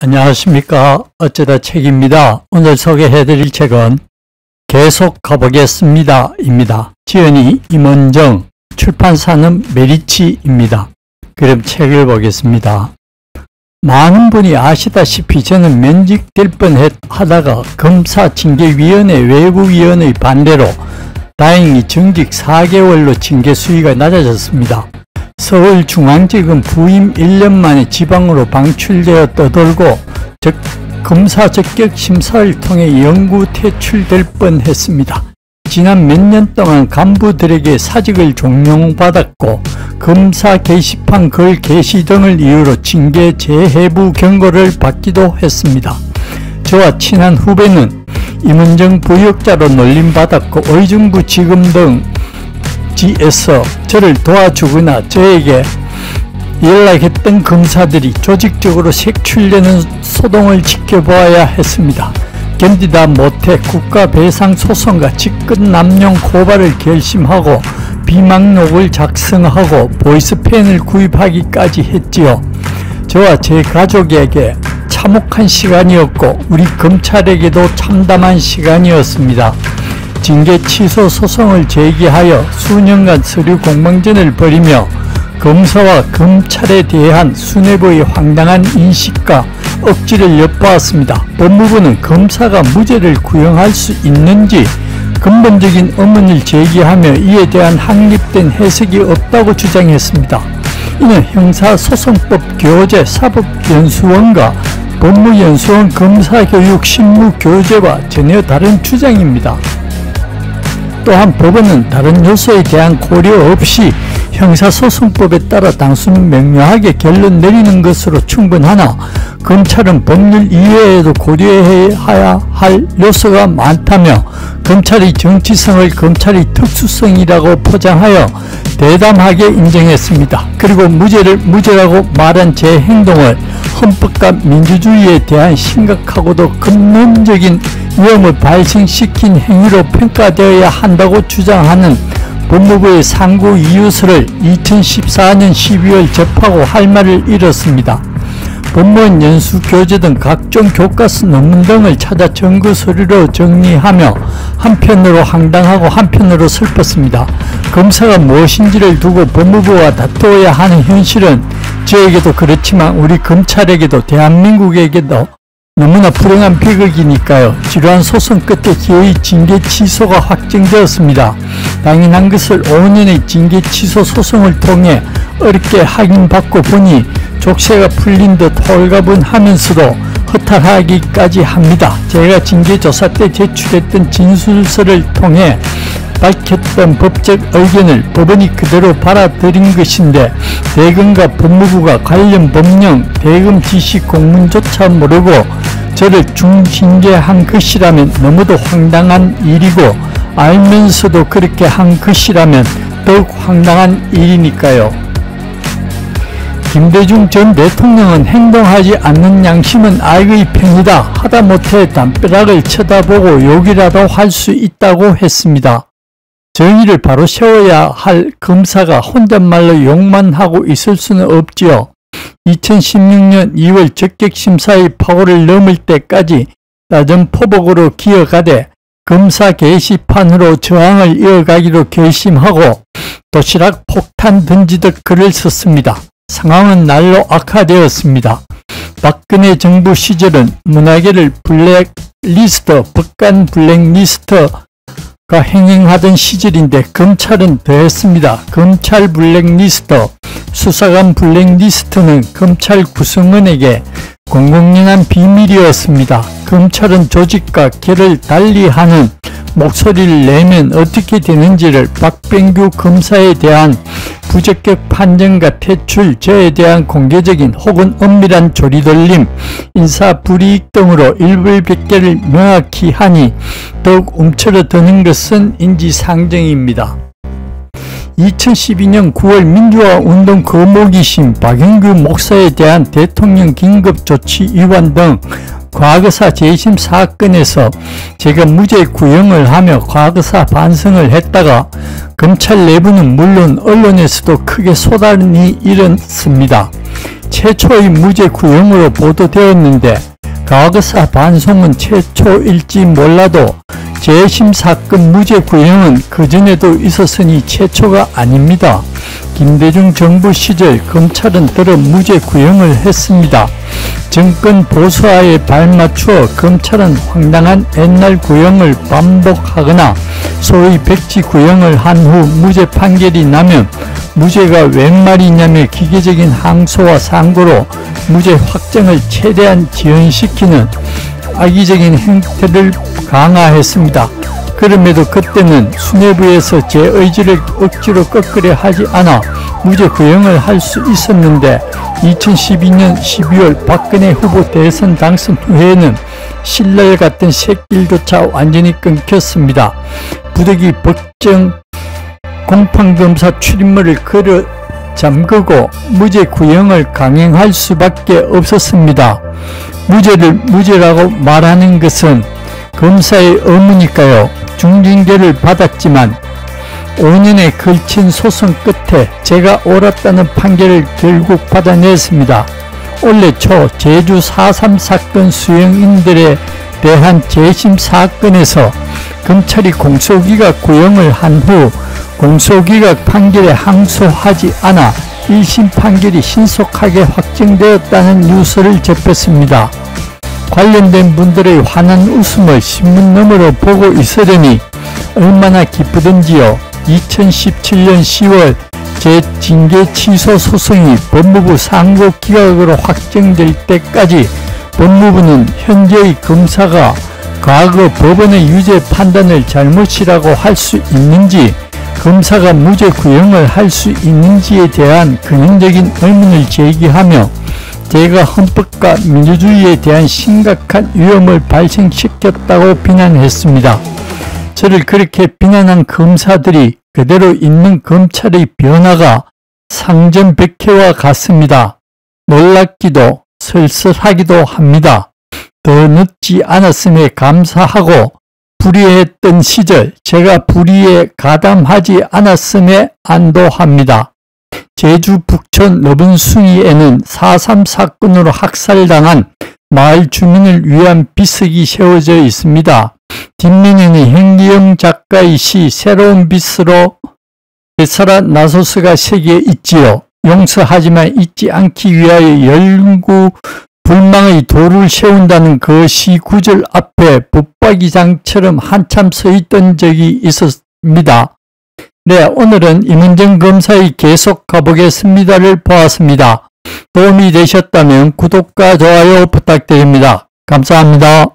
안녕하십니까. 어쩌다 책입니다. 오늘 소개해드릴 책은 계속 가보겠습니다 입니다. 지은이 임원정, 출판사는 메리치입니다. 그럼 책을 보겠습니다. 많은 분이 아시다시피 저는 면직될 뻔하다가 검사징계위원회 외부위원의 반대로 다행히 정직 4개월로 징계 수위가 낮아졌습니다. 서울중앙지검 부임 1년 만에 지방으로 방출되어 떠돌고 검사 적격 심사를 통해 영구 퇴출될 뻔했습니다. 지난 몇 년 동안 간부들에게 사직을 종용받았고 검사 게시판 글 게시 등을 이유로 징계 재해부 경고를 받기도 했습니다. 저와 친한 후배는 임원정 부역자로 놀림받았고 의정부 지검 등 지에서 저를 도와주거나 저에게 연락했던 검사들이 조직적으로 색출되는 소동을 지켜보아야 했습니다. 견디다 못해 국가배상소송과 직권남용 고발을 결심하고 비망록을 작성하고 보이스펜을 구입하기까지 했지요. 저와 제 가족에게 참혹한 시간이었고 우리 검찰에게도 참담한 시간이었습니다. 징계 취소 소송을 제기하여 수년간 서류 공방전을 벌이며 검사와 검찰에 대한 수뇌부의 황당한 인식과 억지를 엿보았습니다. 법무부는 검사가 무죄를 구형할 수 있는지 근본적인 의문을 제기하며 이에 대한 확립된 해석이 없다고 주장했습니다. 이는 형사소송법 교재 사법연수원과 법무연수원 검사교육 실무교재와 전혀 다른 주장입니다. 또한 법원은 다른 요소에 대한 고려 없이 형사소송법에 따라 단순 명료하게 결론 내리는 것으로 충분하나 검찰은 법률 이외에도 고려해야 할 요소가 많다며 검찰의 정치성을 검찰의 특수성이라고 포장하여 대담하게 인정했습니다. 그리고 무죄를 무죄라고 말한 제 행동을 헌법과 민주주의에 대한 심각하고도 근본적인 위험을 발생시킨 행위로 평가되어야 한다고 주장하는 법무부의 상고 이유서를 2014년 12월 접하고 할 말을 잃었습니다. 법무원 연수교재 등 각종 교과서 논문 등을 찾아 증거서류로 정리하며 한편으로 황당하고 한편으로 슬펐습니다. 검사가 무엇인지를 두고 법무부와 다투어야 하는 현실은 저에게도 그렇지만 우리 검찰에게도 대한민국에게도 너무나 불행한 비극이니까요. 지루한 소송 끝에 기어이 징계 취소가 확정되었습니다. 당연한 것을 5년의 징계 취소 소송을 통해 어렵게 확인받고 보니 족쇄가 풀린 듯 홀가분하면서도 허탈하기까지 합니다. 제가 징계조사 때 제출했던 진술서를 통해 밝혔던 법적 의견을 법원이 그대로 받아들인 것인데 대검과 법무부가 관련 법령, 대검 지시 공문조차 모르고 저를 중징계한 것이라면 너무도 황당한 일이고 알면서도 그렇게 한 것이라면 더욱 황당한 일이니까요. 김대중 전 대통령은 행동하지 않는 양심은 악의 편이다. 하다못해 담벼락을 쳐다보고 욕이라도 할 수 있다고 했습니다. 정의를 바로 세워야 할 검사가 혼잣말로 욕만 하고 있을 수는 없지요. 2016년 2월 적격심사의 파고를 넘을 때까지 낮은 포복으로 기어가되 검사 게시판으로 저항을 이어가기로 결심하고 도시락 폭탄 던지듯 글을 썼습니다. 상황은 날로 악화되었습니다. 박근혜 정부 시절은 문화계를 블랙리스트, 법관 블랙리스트가 행행하던 시절인데 검찰은 더했습니다. 검찰 블랙리스트, 수사관 블랙리스트는 검찰 구성원에게 공공연한 비밀이었습니다. 검찰은 조직과 결을 달리하는 목소리를 내면 어떻게 되는지를 박병규 검사에 대한 부적격 판정과 퇴출, 저에 대한 공개적인 혹은 엄밀한 조리돌림, 인사불이익 등으로 일불백계를 명확히 하니 더욱 움츠러드는 것은 인지상정입니다. 2012년 9월 민주화운동 거목이신 박영규 목사에 대한 대통령 긴급조치 위반 등 과거사 재심 사건에서 제가 무죄 구형을 하며 과거사 반성을 했다가 검찰 내부는 물론 언론에서도 크게 소란이 일었습니다. 최초의 무죄 구형으로 보도되었는데 과거사 반성은 최초일지 몰라도 재심 사건 무죄 구형은 그전에도 있었으니 최초가 아닙니다. 김대중 정부 시절 검찰은 들어 무죄 구형을 했습니다. 정권 보수화에 발맞추어 검찰은 황당한 옛날 구형을 반복하거나 소위 백지 구형을 한 후 무죄 판결이 나면 무죄가 웬 말이냐며 기계적인 항소와 상고로 무죄 확정을 최대한 지연시키는 악의적인 행태를 강화했습니다. 그럼에도 그때는 수뇌부에서 제 의지를 억지로 꺾으려 하지 않아 무죄 구형을 할 수 있었는데 2012년 12월 박근혜 후보 대선 당선 후에는 신랄 같은 새길조차 완전히 끊겼습니다. 부득이 법정 공판검사 출입문을 걸어 잠그고 무죄 구형을 강행할 수밖에 없었습니다. 무죄를 무죄라고 말하는 것은 검사의 의무니까요. 중징계를 받았지만 5년에 걸친 소송 끝에 제가 옳았다는 판결을 결국 받아냈습니다. 올해 초 제주 4.3 사건 수용인들에 대한 재심 사건에서 검찰이 공소기각 구형을 한 후 공소기각 판결에 항소하지 않아 1심 판결이 신속하게 확정되었다는 뉴스를 접했습니다. 관련된 분들의 환한 웃음을 신문 너머로 보고 있으려니 얼마나 기쁘던지요. 2017년 10월 제 징계 취소 소송이 법무부 상고기각으로 확정될 때까지 법무부는 현재의 검사가 과거 법원의 유죄 판단을 잘못이라고 할 수 있는지 검사가 무죄 구형을 할 수 있는지에 대한 근원적인 의문을 제기하며 제가 헌법과 민주주의에 대한 심각한 위험을 발생시켰다고 비난했습니다. 저를 그렇게 비난한 검사들이 그대로 있는 검찰의 변화가 상전백회와 같습니다. 놀랍기도 쓸쓸하기도 합니다. 더 늦지 않았음에 감사하고 불의했던 시절 제가 불의에 가담하지 않았음에 안도합니다. 제주 북촌 너분숭이에는 4.3 사건으로 학살당한 마을 주민을 위한 비석이 세워져 있습니다. 뒷면에는 hen기영 작가의 시 새로운 빛으로 베사라 나소스가 새겨 있지요. 용서하지만 잊지 않기 위하여 열구 불망의 돌을 세운다는 그 시 구절 앞에 붙박이장처럼 한참 서 있던 적이 있었습니다. 네, 오늘은 임은정 검사의 계속 가보겠습니다를 보았습니다. 도움이 되셨다면 구독과 좋아요 부탁드립니다. 감사합니다.